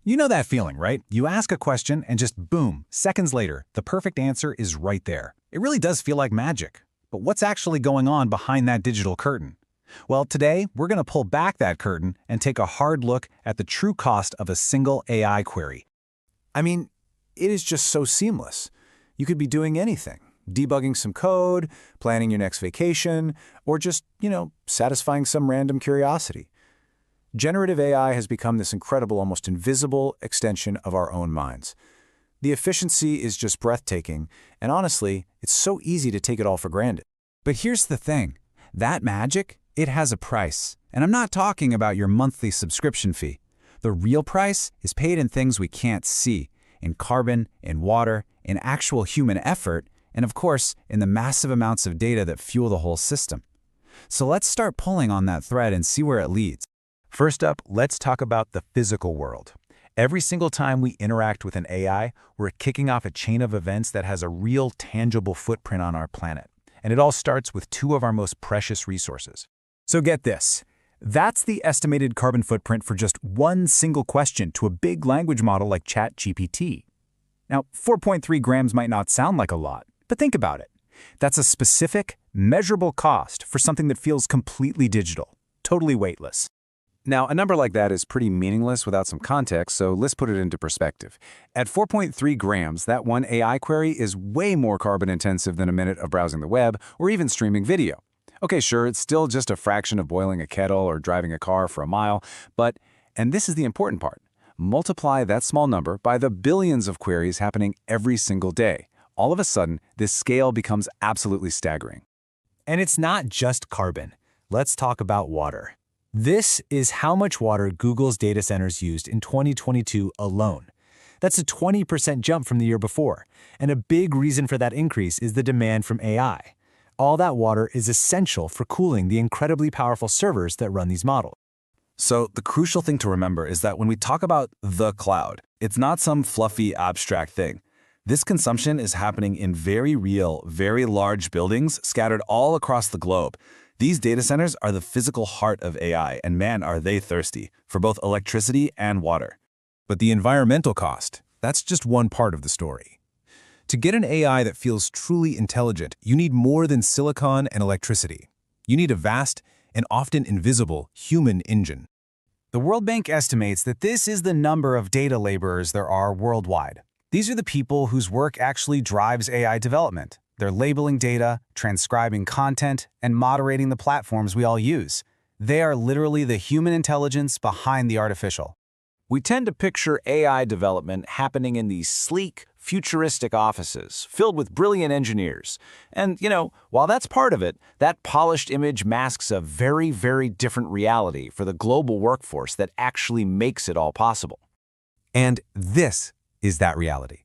You know that feeling, right? You ask a question and just boom, seconds later, the perfect answer is right there. It really does feel like magic. But what's actually going on behind that digital curtain? Well, today, we're going to pull back that curtain and take a hard look at the true cost of a single AI query. I mean, it is just so seamless. You could be doing anything. Debugging some code, planning your next vacation, or just, satisfying some random curiosity. Generative AI has become this incredible, almost invisible extension of our own minds. The efficiency is just breathtaking, and honestly, it's so easy to take it all for granted. But here's the thing. That magic, it has a price. And I'm not talking about your monthly subscription fee. The real price is paid in things we can't see, in carbon, in water, in actual human effort, and of course, in the massive amounts of data that fuel the whole system. So let's start pulling on that thread and see where it leads. First up, let's talk about the physical world. Every single time we interact with an AI, we're kicking off a chain of events that has a real, tangible footprint on our planet. And it all starts with two of our most precious resources. So get this. That's the estimated carbon footprint for just one single question to a big language model like ChatGPT. Now, 4.3 grams might not sound like a lot, but think about it. That's a specific, measurable cost for something that feels completely digital, totally weightless. Now, a number like that is pretty meaningless without some context, so let's put it into perspective. At 4.3 grams, that one AI query is way more carbon intensive than a minute of browsing the web or even streaming video. Okay, sure, it's still just a fraction of boiling a kettle or driving a car for a mile, but, and this is the important part, multiply that small number by the billions of queries happening every single day. All of a sudden, this scale becomes absolutely staggering. And it's not just carbon. Let's talk about water. This is how much water Google's data centers used in 2022 alone. That's a 20% jump from the year before, and a big reason for that increase is the demand from AI. All that water is essential for cooling the incredibly powerful servers that run these models. So the crucial thing to remember is that when we talk about the cloud, it's not some fluffy, abstract thing. This consumption is happening in very real, very large buildings scattered all across the globe. These data centers are the physical heart of AI, and man, are they thirsty for both electricity and water. But the environmental cost, that's just one part of the story. To get an AI that feels truly intelligent, you need more than silicon and electricity. You need a vast and often invisible human engine. The World Bank estimates that this is the number of data laborers there are worldwide. These are the people whose work actually drives AI development. They're labeling data, transcribing content, and moderating the platforms we all use. They are literally the human intelligence behind the artificial. We tend to picture AI development happening in these sleek, futuristic offices filled with brilliant engineers. And, while that's part of it, that polished image masks a very, very different reality for the global workforce that actually makes it all possible. And this is that reality.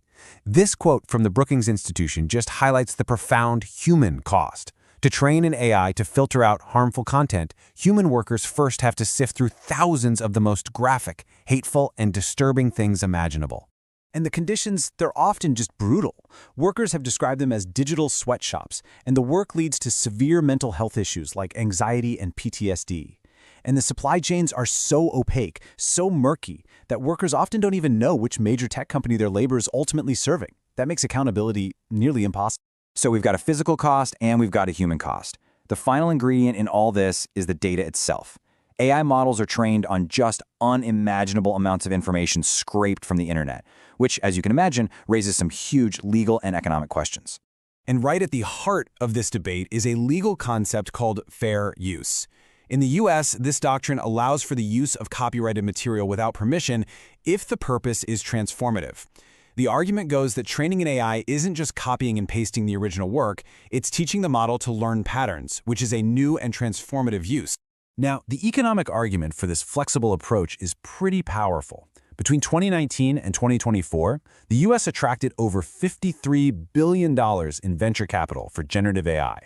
This quote from the Brookings Institution just highlights the profound human cost. To train an AI to filter out harmful content, human workers first have to sift through thousands of the most graphic, hateful, and disturbing things imaginable. And the conditions, they're often just brutal. Workers have described them as digital sweatshops, and the work leads to severe mental health issues like anxiety and PTSD. And the supply chains are so opaque, so murky, that workers often don't even know which major tech company their labor is ultimately serving. That makes accountability nearly impossible. So we've got a physical cost and we've got a human cost. The final ingredient in all this is the data itself. AI models are trained on just unimaginable amounts of information scraped from the internet, which, as you can imagine, raises some huge legal and economic questions. And right at the heart of this debate is a legal concept called fair use. In the US, this doctrine allows for the use of copyrighted material without permission if the purpose is transformative. The argument goes that training an AI isn't just copying and pasting the original work, it's teaching the model to learn patterns, which is a new and transformative use. Now, the economic argument for this flexible approach is pretty powerful. Between 2019 and 2024, the US attracted over $53 billion in venture capital for generative AI.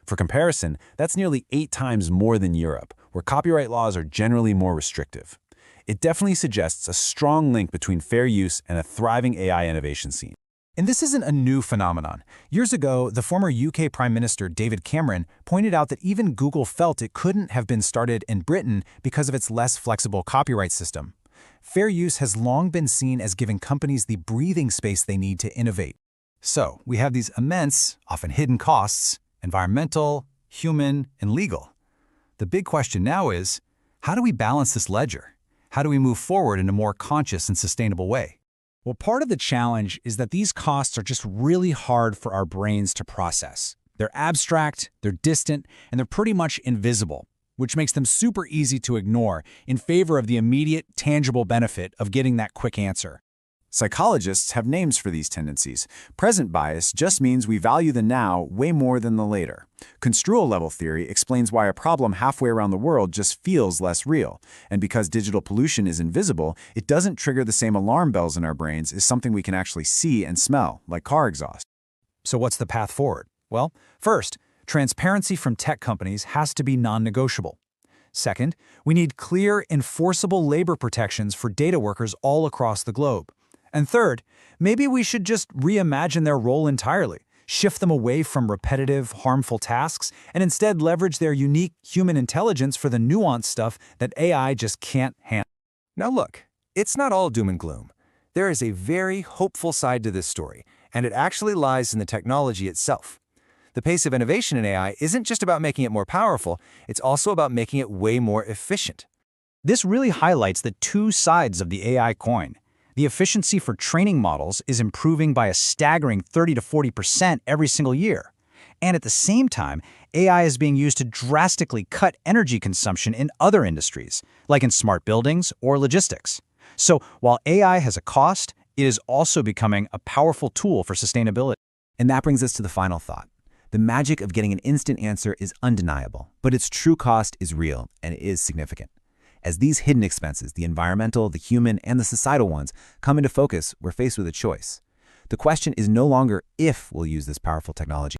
For comparison, that's nearly 8 times more than Europe, where copyright laws are generally more restrictive. It definitely suggests a strong link between fair use and a thriving AI innovation scene. And this isn't a new phenomenon. Years ago, the former UK Prime Minister David Cameron pointed out that even Google felt it couldn't have been started in Britain because of its less flexible copyright system. Fair use has long been seen as giving companies the breathing space they need to innovate. So, we have these immense, often hidden costs: environmental, human, and legal. The big question now is, how do we balance this ledger? How do we move forward in a more conscious and sustainable way? Well, part of the challenge is that these costs are just really hard for our brains to process. They're abstract, they're distant, and they're pretty much invisible, which makes them super easy to ignore in favor of the immediate, tangible benefit of getting that quick answer. Psychologists have names for these tendencies. Present bias just means we value the now way more than the later. Construal level theory explains why a problem halfway around the world just feels less real. And because digital pollution is invisible, it doesn't trigger the same alarm bells in our brains as something we can actually see and smell, like car exhaust. So what's the path forward? Well, first, transparency from tech companies has to be non-negotiable. Second, we need clear, enforceable labor protections for data workers all across the globe. And third, maybe we should just reimagine their role entirely, shift them away from repetitive, harmful tasks, and instead leverage their unique human intelligence for the nuanced stuff that AI just can't handle. Now look, it's not all doom and gloom. There is a very hopeful side to this story, and it actually lies in the technology itself. The pace of innovation in AI isn't just about making it more powerful, it's also about making it way more efficient. This really highlights the two sides of the AI coin. The efficiency for training models is improving by a staggering 30 to 40% every single year. And at the same time, AI is being used to drastically cut energy consumption in other industries, like in smart buildings or logistics. So while AI has a cost, it is also becoming a powerful tool for sustainability. And that brings us to the final thought. The magic of getting an instant answer is undeniable, but its true cost is real and it is significant. As these hidden expenses, the environmental, the human, and the societal ones, come into focus, we're faced with a choice. The question is no longer if we'll use this powerful technology,